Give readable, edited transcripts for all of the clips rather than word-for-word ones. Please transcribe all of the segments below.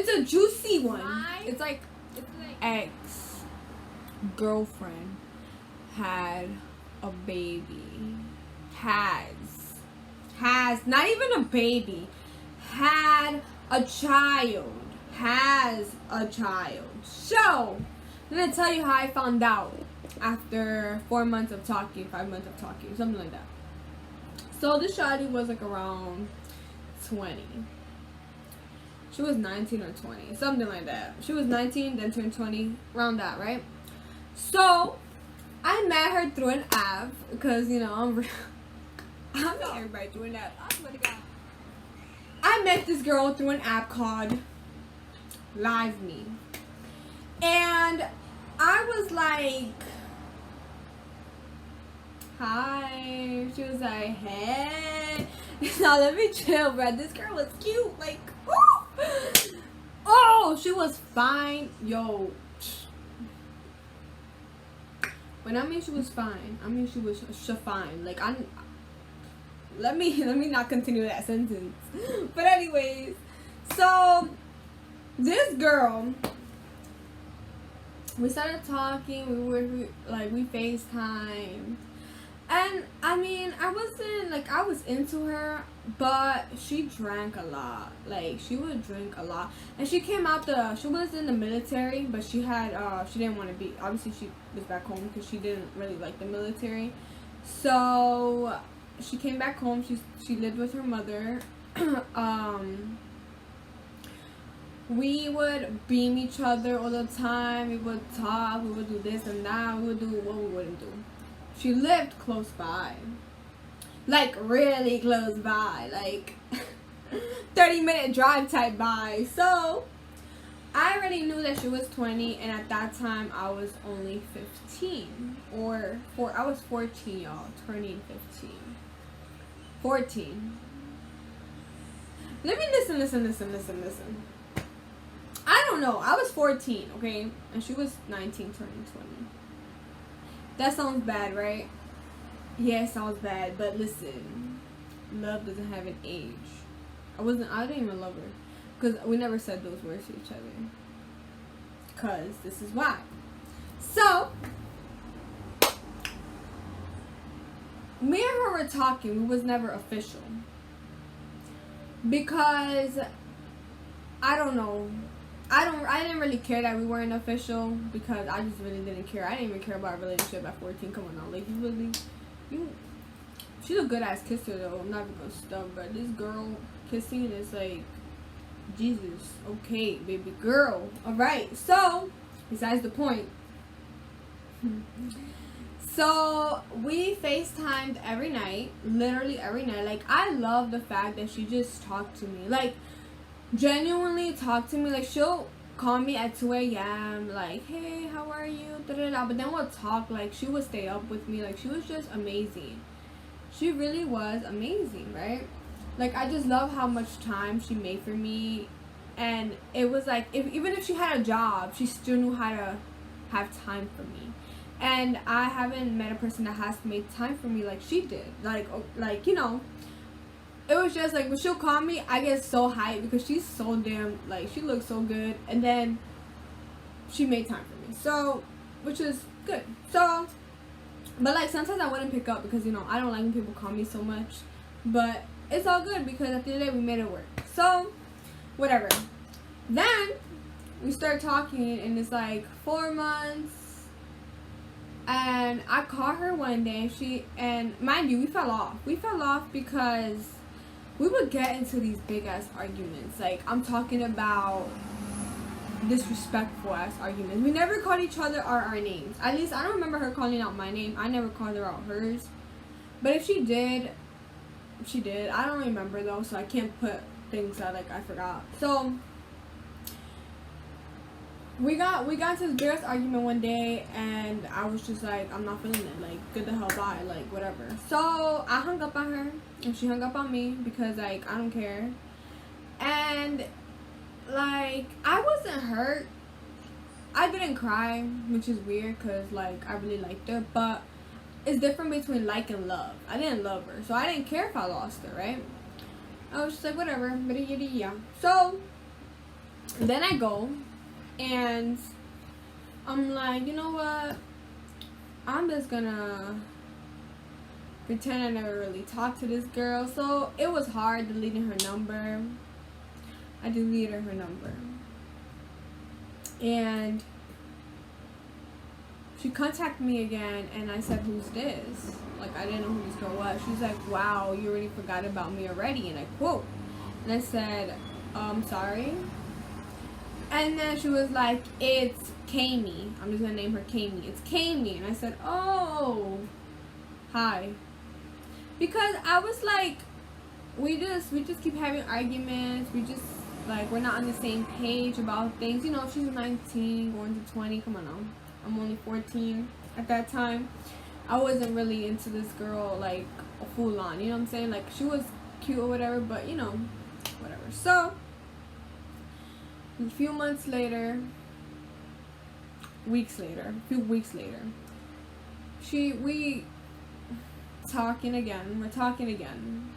It's a juicy one. It's like ex-girlfriend had a baby. Has not even a baby. Had a child. Has a child. So, I'm gonna tell you how I found out after 4 months of talking, 5 months of talking, something like that. So this shawty was like around 20. She was 19 or 20, something like that. She was 19, then turned 20, around that, right? So I met her through an app because I met everybody through an app. I swear to God. I met this girl through an app called Live Me, and I was like, hi. She was like, hey. Now let me chill, bro. This girl was cute. Like, oh, she was fine. Yo. When I mean she was fine, I mean she was fine. Like, let me not continue that sentence. But anyways, so this girl, we started talking. We FaceTimed. And I mean, I was into her, but she drank a lot. Like, she would drink a lot. And she came out she was in the military, but she didn't want to be, obviously she was back home because she didn't really like the military. So she came back home. She lived with her mother. We would beam each other all the time. We would talk. We would do this and that. We would do what we wouldn't do. She lived close by. Like, really close by. Like, 30-minute drive type by. So, I already knew that she was 20. And at that time, I was only 15. I was 14, y'all. Turning 15. 14. Let me listen. I don't know. I was 14, okay? And she was 19, turning 20. That sounds bad, right? Yeah, it sounds bad. But listen, love doesn't have an age. I didn't even love her. Because we never said those words to each other. Because this is why. So, me and her were talking. We was never official. Because, I don't know. I didn't really care that we weren't official because I just really didn't care. I didn't even care about a relationship at 14. Come on now. Like, she's a good ass kisser though. I'm not even gonna stop, but this girl kissing is like, Jesus. Okay, baby girl. Alright, so, besides the point. So, we FaceTimed every night. Literally every night. Like, I love the fact that she just talked to me. Like, genuinely talk to me. Like, she'll call me at 2 a.m. like, hey, how are you, but then we'll talk. Like, she would stay up with me. Like, she was just amazing. She really was amazing, right? Like, I just love how much time she made for me. And it was like, even if she had a job, she still knew how to have time for me. And I haven't met a person that has made time for me like she did. Like it was just like, when she'll call me, I get so hyped because she's so damn, like, she looks so good. And then she made time for me. So, which is good. So, but like, sometimes I wouldn't pick up because, I don't like when people call me so much. But it's all good because at the end of the day, we made it work. So, whatever. Then, we start talking and it's like 4 months. And I called her one day and mind you, we fell off. We fell off because we would get into these big ass arguments. Like, I'm talking about disrespectful ass arguments. We never called each other our names. At least I don't remember her calling out my name. I never called her out hers. But if she did, she did. I don't remember though, so I can't put things that like I forgot. So we got into this big ass argument one day, and I was just like, I'm not feeling it. Like, get the hell bye. Like, whatever. So I hung up on her, and she hung up on me because, like, I don't care. And, like, I wasn't hurt. I didn't cry, which is weird because, like, I really liked her. But it's different between like and love. I didn't love her, so I didn't care if I lost her, right? I was just like, whatever. But yeah. So Then I go, and I'm like, you know what? I'm just gonna pretend I never really talked to this girl. So it was hard deleting her number. I deleted her number. And she contacted me again, and I said, who's this? Like, I didn't know who this girl was. She's like, wow, you already forgot about me already. And I quote. And I said, sorry. And then she was like, it's Kami. I'm just gonna name her Kami. It's Kami. And I said, oh, hi. Because I was like, we just keep having arguments. We just, like, we're not on the same page about things. You know, she's 19, going to 20. Come on now. I'm only 14 at that time. I wasn't really into this girl, like, full on. You know what I'm saying? Like, she was cute or whatever, but, you know, whatever. So, a few months later, a few weeks later, we're talking again.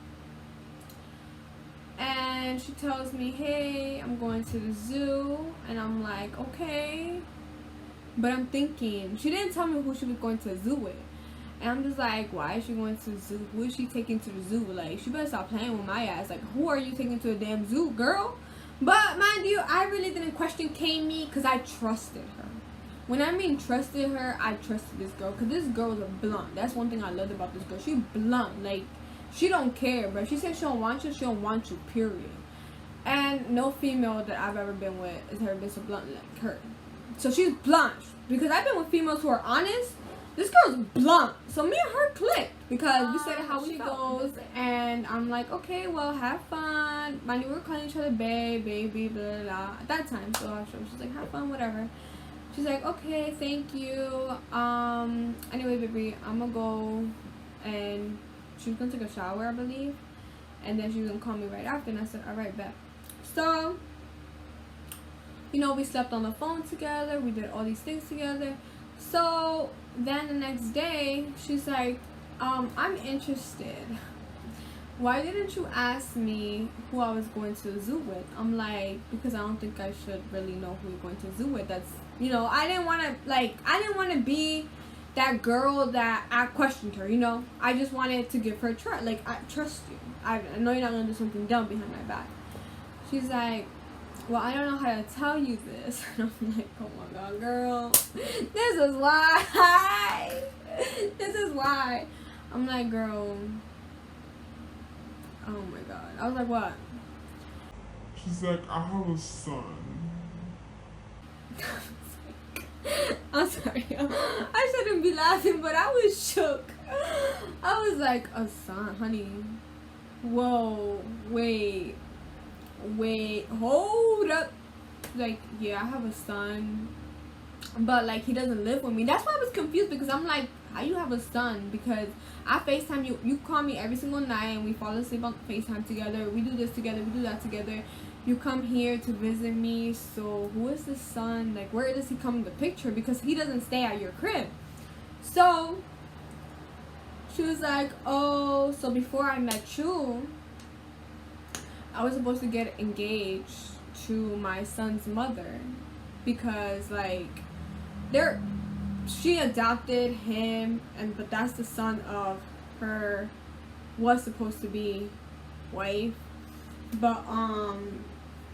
And she tells me, hey, I'm going to the zoo. And I'm like, okay. But I'm thinking, she didn't tell me who she was going to the zoo with. And I'm just like, why is she going to the zoo? Who is she taking to the zoo? Like, she better stop playing with my ass. Like, who are you taking to a damn zoo, girl? But mind you, I really didn't question Kami because I trusted her. When I mean trusted her, I trusted this girl. Because this girl is a blunt. That's one thing I loved about this girl. She blunt. Like, she don't care, bro. She said she don't want you, period. And no female that I've ever been with has ever been so blunt like her. So she's blunt. Because I've been with females who are honest. This girl's blunt. So me and her clicked. Because we said how she goes. And I'm like, okay, well, have fun. Mind you, we were calling each other babe, baby, blah, blah, blah. At that time. So she's like, have fun, whatever. She's like, okay, thank you. Anyway, baby, I'm gonna go. And she was gonna take a shower, I believe. And then she was gonna call me right after. And I said, alright, bet. So, you know, we slept on the phone together. We did all these things together. So then the next day, she's like, I'm interested. Why didn't you ask me who I was going to the zoo with? I'm like, because I don't think I should really know who you're going to the zoo with. That's, you know, I didn't want to be that girl that I questioned her, you know. I just wanted to give her trust. Like, I trust you. I know you're not going to do something dumb behind my back. She's like, well, I don't know how to tell you this. And I'm like, oh my god, girl. This is why. This is why. I'm like, girl. Oh my god. I was like, what? She's like, I have a son. I'm sorry. I shouldn't be laughing, but I was shook. I was like, a son, honey. Whoa, wait, hold up. Like, yeah, I have a son, but like he doesn't live with me. That's why I was confused, because I'm like, how you have a son? Because I FaceTime you. You call me every single night and we fall asleep on FaceTime together. We do this together. We do that together. You come here to visit me. So who is this son? Like, where does he come in the picture? Because he doesn't stay at your crib. So she was like, oh, so before I met you, I was supposed to get engaged to my son's mother, because like she adopted him, but that's the son of her was supposed to be wife. But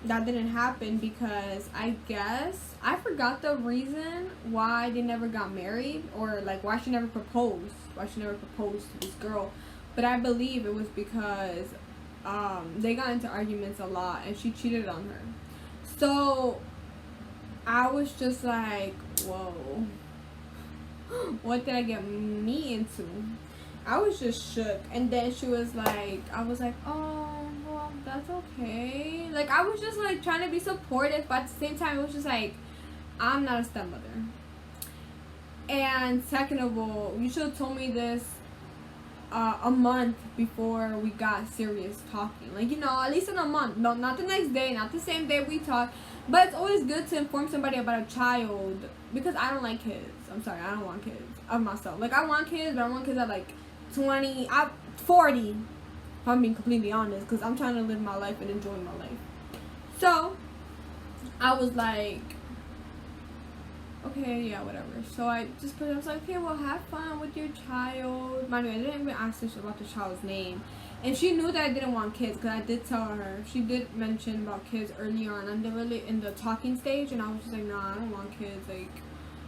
that didn't happen because I guess I forgot the reason why they never got married, or like why she never proposed to this girl. But I believe it was because they got into arguments a lot and she cheated on her. So I was just like, whoa, what did I get me into? I was just shook. And then she was like, I was like, oh, well, that's okay. Like, I was just like trying to be supportive, but at the same time it was just like, I'm not a stepmother. And second of all, you should have told me this a month before we got serious talking. Like, you know, at least in a month. No, not the next day, not the same day we talk. But it's always good to inform somebody about a child, because I don't like kids. I'm sorry, I don't want kids of myself. Like, I want kids, but I want kids at like 20, 40. If I'm being completely honest, because I'm trying to live my life and enjoy my life. So I was like, okay, yeah, whatever. So I just put it, I was like, okay, well, have fun with your child. Mind you, I didn't even ask her about the child's name. And she knew that I didn't want kids, because I did tell her. She did mention about kids early on, and they're really in the talking stage, and I was just like, nah, I don't want kids. Like,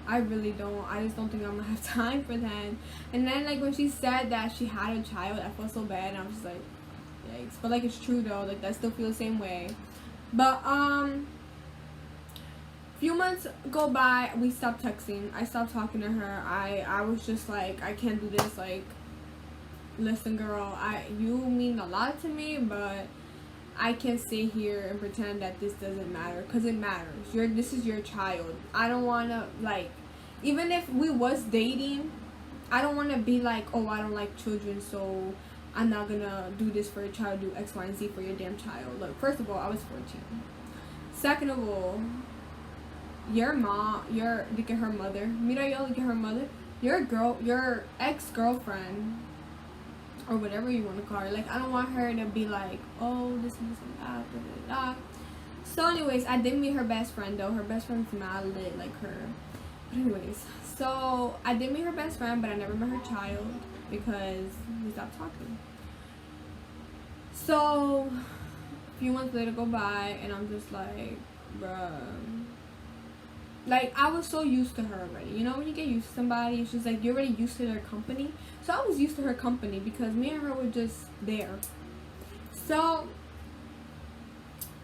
I really don't. I just don't think I'm gonna have time for them. And then, like, when she said that she had a child, I felt so bad, and I was just like, yikes. But, like, it's true, though. Like, I still feel the same way. But, few months go by, we stopped texting. I stopped talking to her. I was just like, I can't do this. Like, listen, girl, you mean a lot to me, but I can't stay here and pretend that this doesn't matter, because it matters. This is your child. I don't want to, like, even if we was dating, I don't want to be like, oh, I don't like children, so I'm not gonna do this for your child, do X, Y, and Z for your damn child. Look, first of all, I was 14. Second of all, your mom, look at her mother. Mira yo, look at her mother. Your ex-girlfriend, or whatever you want to call her. Like, I don't want her to be like, oh, this and that, da, da, da. So anyways, I did meet her best friend, though. Her best friend's not lit like her. But anyways, so I did meet her best friend, but I never met her child because we stopped talking. So a few months later go by, and I'm just like, bruh. Like, I was so used to her already. You know, when you get used to somebody, it's just like you're already used to their company. So I was used to her company because me and her were just there. So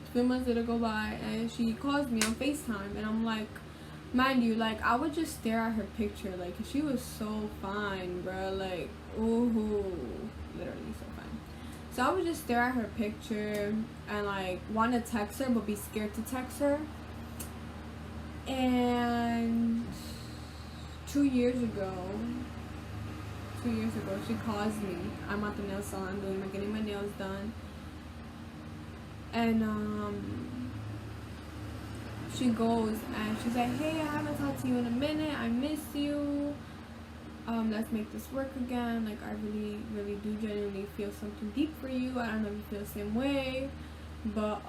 a few months later go by, and she calls me on FaceTime, and I'm like, mind you, like, I would just stare at her picture. Like, she was so fine, bro. Like, ooh, literally so fine. So I would just stare at her picture and, like, want to text her but be scared to text her. And 2 years ago, she calls me. I'm at the nail salon getting my nails done. And she goes and she's like, hey, I haven't talked to you in a minute. I miss you. Let's make this work again. Like, I really, really do genuinely feel something deep for you. I don't know if you feel the same way, but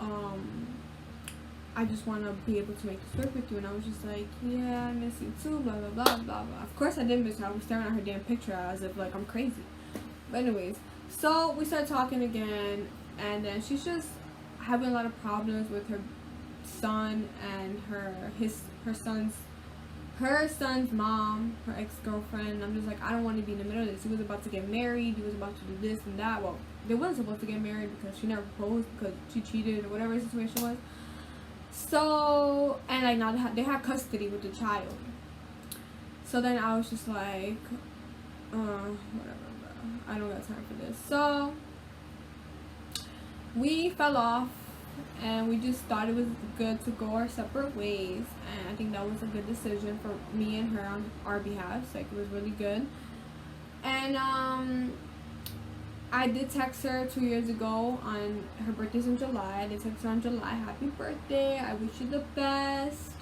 I just want to be able to make this work with you. And I was just like, yeah, I miss you too, blah, blah, blah, blah, blah. Of course I didn't miss her. I was staring at her damn picture as if, like, I'm crazy. But anyways, so we started talking again, and then she's just having a lot of problems with her son and her son's mom, her ex-girlfriend. I'm just like, I don't want to be in the middle of this. He was about to get married. He was about to do this and that. Well, they weren't supposed to get married because she never proposed because she cheated or whatever the situation was. So, and like now they have custody with the child. So then I was just like, whatever, bro. I don't got time for this. So we fell off, and we just thought it was good to go our separate ways. And I think that was a good decision for me and her on our behalf. Like, it was really good. And I did text her 2 years ago on her birthday's in July. I did text her on July, happy birthday. I wish you the best.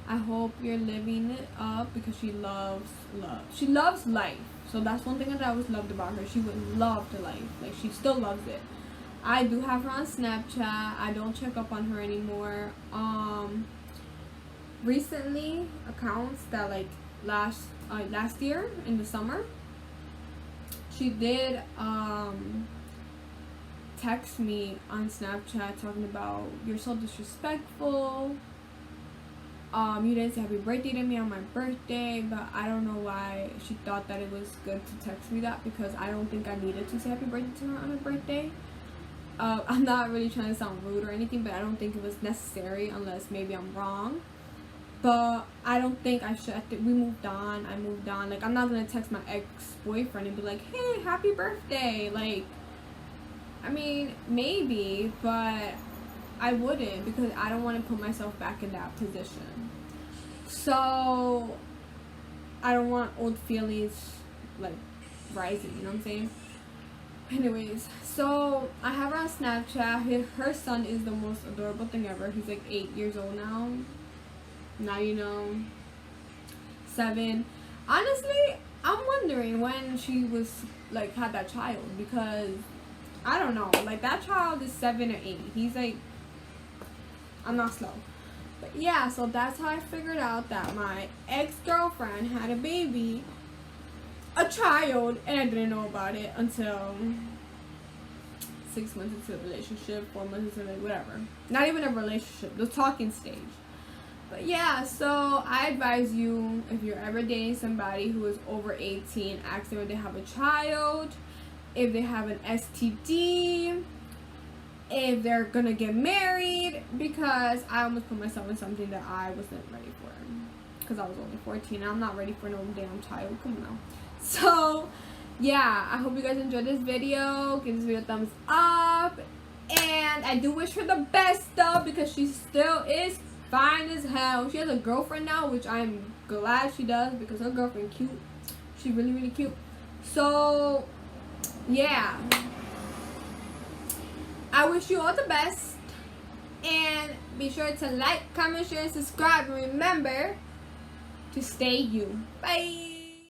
I hope you're living it up, because she loves love. She loves life. So that's one thing that I always loved about her. She would love the life. Like, she still loves it. I do have her on Snapchat. I don't check up on her anymore. Recently, accounts that like last year in the summer, she did text me on Snapchat talking about, you're so disrespectful. You didn't say happy birthday to me on my birthday, but I don't know why she thought that it was good to text me that, because I don't think I needed to say happy birthday to her on her birthday. I'm not really trying to sound rude or anything, but I don't think it was necessary, unless maybe I'm wrong. But I don't think I should. We moved on. I moved on. Like, I'm not gonna text my ex-boyfriend and be like, hey, happy birthday. Like, I mean, maybe, but I wouldn't, because I don't want to put myself back in that position. So I don't want old feelings like rising, you know what I'm saying? Anyways, so I have her on Snapchat. Her son is the most adorable thing ever. He's like 8 years old now. Now, you know, 7. Honestly, I'm wondering when she was like had that child, because I don't know, like, that child is 7 or 8. He's like, I'm not slow. But yeah, so that's how I figured out that my ex-girlfriend had a baby, a child, and I didn't know about it until 6 months into the relationship, 4 months into whatever. Not even a relationship, the talking stage. But yeah, so I advise you, if you're ever dating somebody who is over 18, ask them if they have a child, if they have an STD, if they're gonna get married, because I almost put myself in something that I wasn't ready for, because I was only 14 and I'm not ready for no damn child. Come on now. So yeah, I hope you guys enjoyed this video. Give this video a thumbs up, and I do wish her the best though, because she still is fine as hell. She has a girlfriend now, which I'm glad she does, because her girlfriend cute. She's really, really cute. So yeah, I wish you all the best, and be sure to like, comment, share, and subscribe, and remember to stay you. Bye.